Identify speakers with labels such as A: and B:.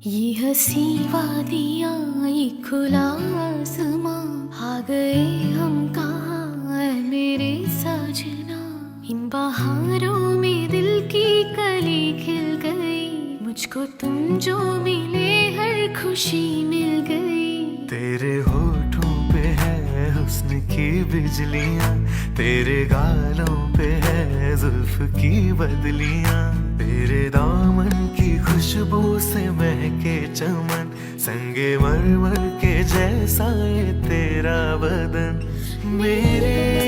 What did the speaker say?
A: ये हंसी वादियाँ ये खुला आसमां, आ गए हम कहाँ ऐ मेरे साजना। इन बहारों में दिल की कली खिल गई, मुझको तुम जो मिले हर खुशी मिल गई।
B: तेरे होठों पे है हुस्न की बिजलियां, तेरे गालों पे है जुल्फ की बदलियां, तेरे दामन की खुशबू से महके चमन, संगे मरमर के जैसा ये तेरा बदन। मेरे